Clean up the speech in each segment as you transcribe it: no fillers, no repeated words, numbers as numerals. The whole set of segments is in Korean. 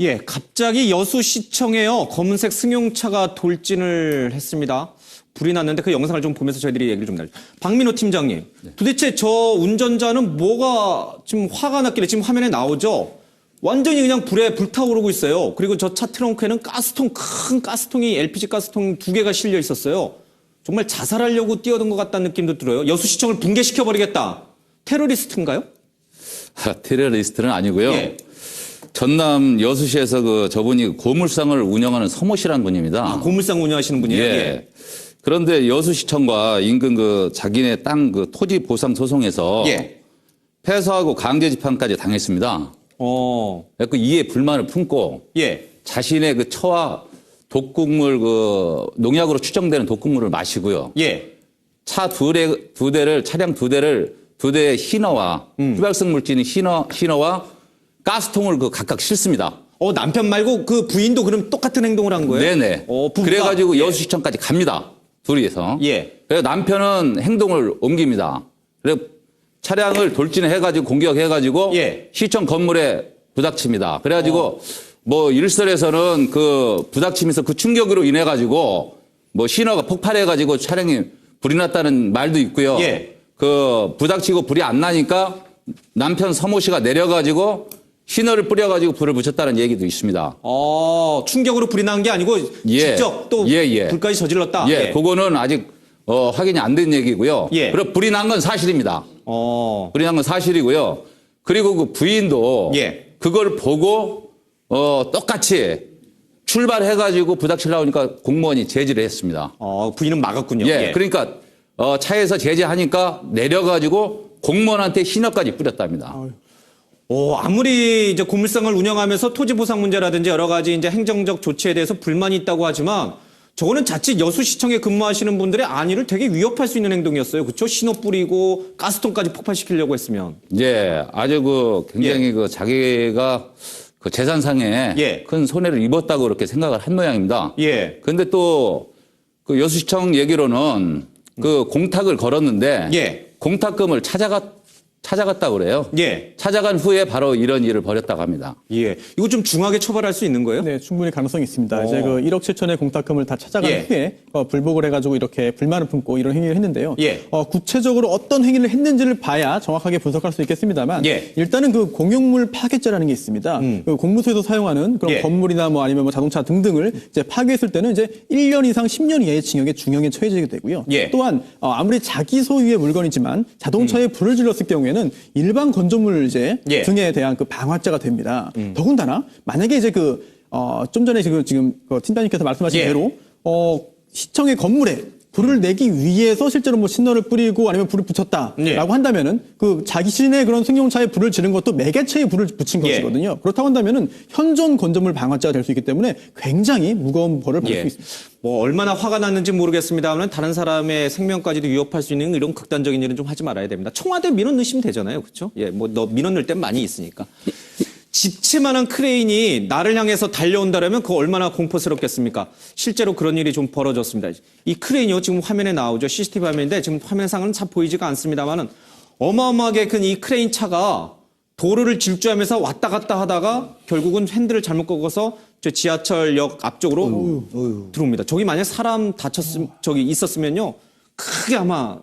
예, 갑자기 여수시청에요. 검은색 승용차가 돌진을 했습니다. 불이 났는데 그 영상을 좀 보면서 저희들이 얘기를 좀 나누죠. 박민호 팀장님, 도대체 저 운전자는 뭐가 지금 화가 났길래 지금 화면에 나오죠? 완전히 그냥 불에 불타오르고 있어요. 그리고 저 차 트렁크에는 가스통, 큰 가스통이 LPG 가스통 2개가 실려 있었어요. 정말 자살하려고 뛰어든 것 같다는 느낌도 들어요. 여수시청을 붕괴시켜버리겠다. 테러리스트인가요? 테러리스트는 아니고요. 예. 전남 여수시에서 저분이 고물상을 운영하는 서모 씨라는 분입니다. 아, 고물상 운영하시는 분이에요? 예. 그런데 여수시청과 인근 자기네 땅 토지 보상 소송에서 예. 패소하고 강제 집행까지 당했습니다. 그래서 이에 불만을 품고 예. 자신의 처와 독극물 농약으로 추정되는 독극물을 마시고요. 예. 차량 두 대의 휘너와 휘발성 물질인 휘너와 가스통을 각각 싣습니다. 남편 말고 그 부인도 그럼 똑같은 행동을 한 거예요? 네네. 부부가? 그래가지고 예. 여수시청까지 갑니다. 둘이서. 예. 그래서 남편은 행동을 옮깁니다. 그래서 차량을 돌진해가지고 공격해가지고 예. 시청 건물에 부닥칩니다. 그래가지고 일설에서는 부닥치면서 그 충격으로 인해가지고 신호가 폭발해가지고 차량이 불이 났다는 말도 있고요. 예. 부닥치고 불이 안 나니까 남편 서모 씨가 내려가지고 신호를 뿌려가지고 불을 붙였다는 얘기도 있습니다. 충격으로 불이 난 게 아니고 예. 직접 또 불까지 저질렀다? 예, 그거는 아직 확인이 안 된 얘기고요. 예. 그리고 불이 난 건 사실입니다. 불이 난 건 사실이고요. 그리고 그 부인도 예. 그걸 보고 똑같이 출발해가지고 부닥치려고 하니까 공무원이 제지를 했습니다. 부인은 막았군요. 예, 그러니까 차에서 제지하니까 내려가지고 공무원한테 신호까지 뿌렸답니다. 아무리 이제 고물상을 운영하면서 토지 보상 문제라든지 여러 가지 이제 행정적 조치에 대해서 불만이 있다고 하지만 저거는 자칫 여수시청에 근무하시는 분들의 안위를 되게 위협할 수 있는 행동이었어요. 그렇죠? 신호 뿌리고 가스통까지 폭발시키려고 했으면. 예, 아주 굉장히 자기가 재산상에 예. 큰 손해를 입었다고 그렇게 생각을 한 모양입니다. 예. 근데 또 여수시청 얘기로는 공탁을 걸었는데 예. 공탁금을 찾아갔다고 그래요. 예. 찾아간 후에 바로 이런 일을 벌였다고 합니다. 예. 이거 좀 중하게 처벌할 수 있는 거예요? 네, 충분히 가능성이 있습니다. 이제 1억 7천의 공탁금을 다 찾아간 예. 후에 불복을 해가지고 이렇게 불만을 품고 이런 행위를 했는데요. 예. 구체적으로 어떤 행위를 했는지를 봐야 정확하게 분석할 수 있겠습니다만 예. 일단은 공용물 파괴죄라는 게 있습니다. 공무소에서 사용하는 그런 예. 건물이나 아니면 자동차 등등을 이제 파괴했을 때는 이제 1년 이상 10년 이하의 징역에 중형에 처해지게 되고요. 예. 또한 아무리 자기 소유의 물건이지만 자동차에 불을 질렀을 경우에는 일반 건조물 예. 등에 대한 방화죄가 됩니다. 더군다나 만약에 이제 좀 전에 지금 팀장님께서 말씀하신 예. 대로 시청의 건물에 불을 내기 위해서 실제로 신호를 뿌리고 아니면 불을 붙였다라고 예. 한다면은 자신의 그런 승용차에 불을 지른 것도 매개체에 불을 붙인 예. 것이거든요. 그렇다고 한다면은 현존 건조물 방화죄가 될 수 있기 때문에 굉장히 무거운 벌을 받을 수 있습니다. 얼마나 화가 났는지 모르겠습니다만 다른 사람의 생명까지도 위협할 수 있는 이런 극단적인 일은 좀 하지 말아야 됩니다. 청와대 민원 넣으시면 되잖아요. 그렇죠? 예, 너 민원 넣을 땐 많이 있으니까. 집채만한 크레인이 나를 향해서 달려온다면 그거 얼마나 공포스럽겠습니까? 실제로 그런 일이 좀 벌어졌습니다. 이 크레인이요. 지금 화면에 나오죠. CCTV 화면인데 지금 화면상은 잘 보이지가 않습니다만은 어마어마하게 큰 이 크레인 차가 도로를 질주하면서 왔다 갔다 하다가 결국은 핸들을 잘못 꺾어서 저 지하철역 앞쪽으로 들어옵니다. 저기 만약 사람 있었으면요. 크게 아마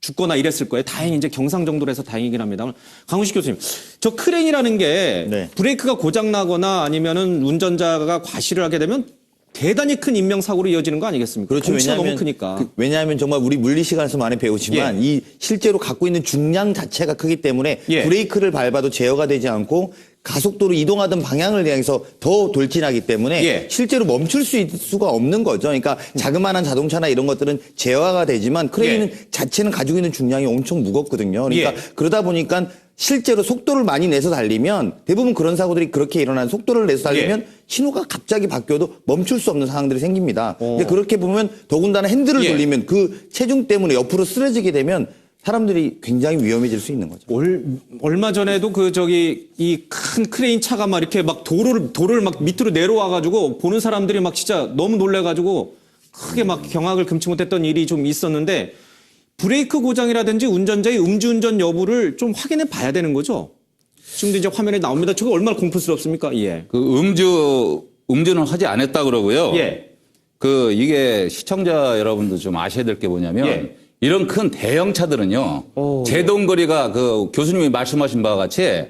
죽거나 이랬을 거예요. 다행히 이제 경상 정도로 해서 다행이긴 합니다. 강훈식 교수님, 저 크레인이라는 게 네. 브레이크가 고장나거나 아니면은 운전자가 과실을 하게 되면 대단히 큰 인명사고로 이어지는 거 아니겠습니까? 그렇죠. 덩치가 너무 크니까. 왜냐하면 정말 우리 물리 시간에서 많이 배우지만 이 실제로 갖고 있는 중량 자체가 크기 때문에 예. 브레이크를 밟아도 제어가 되지 않고 가속도로 이동하던 방향을 향해서 더 돌진하기 때문에 예. 실제로 멈출 수가 없는 거죠. 그러니까 자그마한 자동차나 이런 것들은 제어가 되지만 크레인은 자체는 가지고 있는 중량이 엄청 무겁거든요. 그러니까 그러다 보니까 실제로 속도를 많이 내서 달리면 대부분 그런 사고들이 그렇게 일어나는 속도를 내서 달리면 신호가 갑자기 바뀌어도 멈출 수 없는 상황들이 생깁니다. 근데 그렇게 보면 더군다나 핸들을 돌리면 그 체중 때문에 옆으로 쓰러지게 되면 사람들이 굉장히 위험해질 수 있는 거죠. 얼마 전에도 이 큰 크레인 차가 막 이렇게 막 도로를 막 밑으로 내려와가지고 보는 사람들이 막 진짜 너무 놀래가지고 크게 막 경악을 금치 못했던 일이 좀 있었는데 브레이크 고장이라든지 운전자의 음주운전 여부를 좀 확인해 봐야 되는 거죠? 지금도 이제 화면에 나옵니다. 저게 얼마나 공포스럽습니까? 예. 그 음주는 하지 않았다 그러고요. 예. 그 이게 시청자 여러분도 좀 아셔야 될 게 뭐냐면 예. 이런 큰 대형 차들은요. 제동거리가 그 교수님이 말씀하신 바와 같이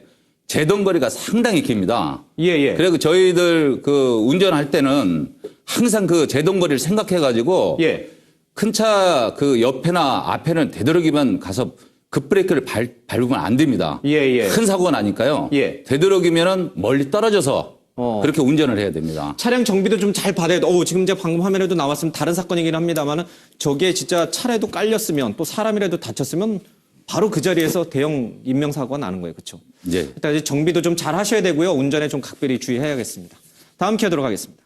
제동거리가 상당히 깁니다. 예, 예. 그리고 저희들 그 운전할 때는 항상 그 제동거리를 생각해 가지고 예. 큰 차 그 옆에나 앞에는 되도록이면 가서 급브레이크를 밟으면 안 됩니다. 예, 예. 큰 사고가 나니까요. 예. 되도록이면은 멀리 떨어져서 그렇게 운전을 해야 됩니다. 차량 정비도 좀 잘 받아야 돼. 지금 이제 방금 화면에도 나왔으면 다른 사건이긴 합니다만은 저게 진짜 차라도 깔렸으면 또 사람이라도 다쳤으면 바로 그 자리에서 대형 인명사고가 나는 거예요. 그렇죠? 예. 일단 이제 정비도 좀 잘 하셔야 되고요. 운전에 좀 각별히 주의해야겠습니다. 다음 키워드로 가겠습니다.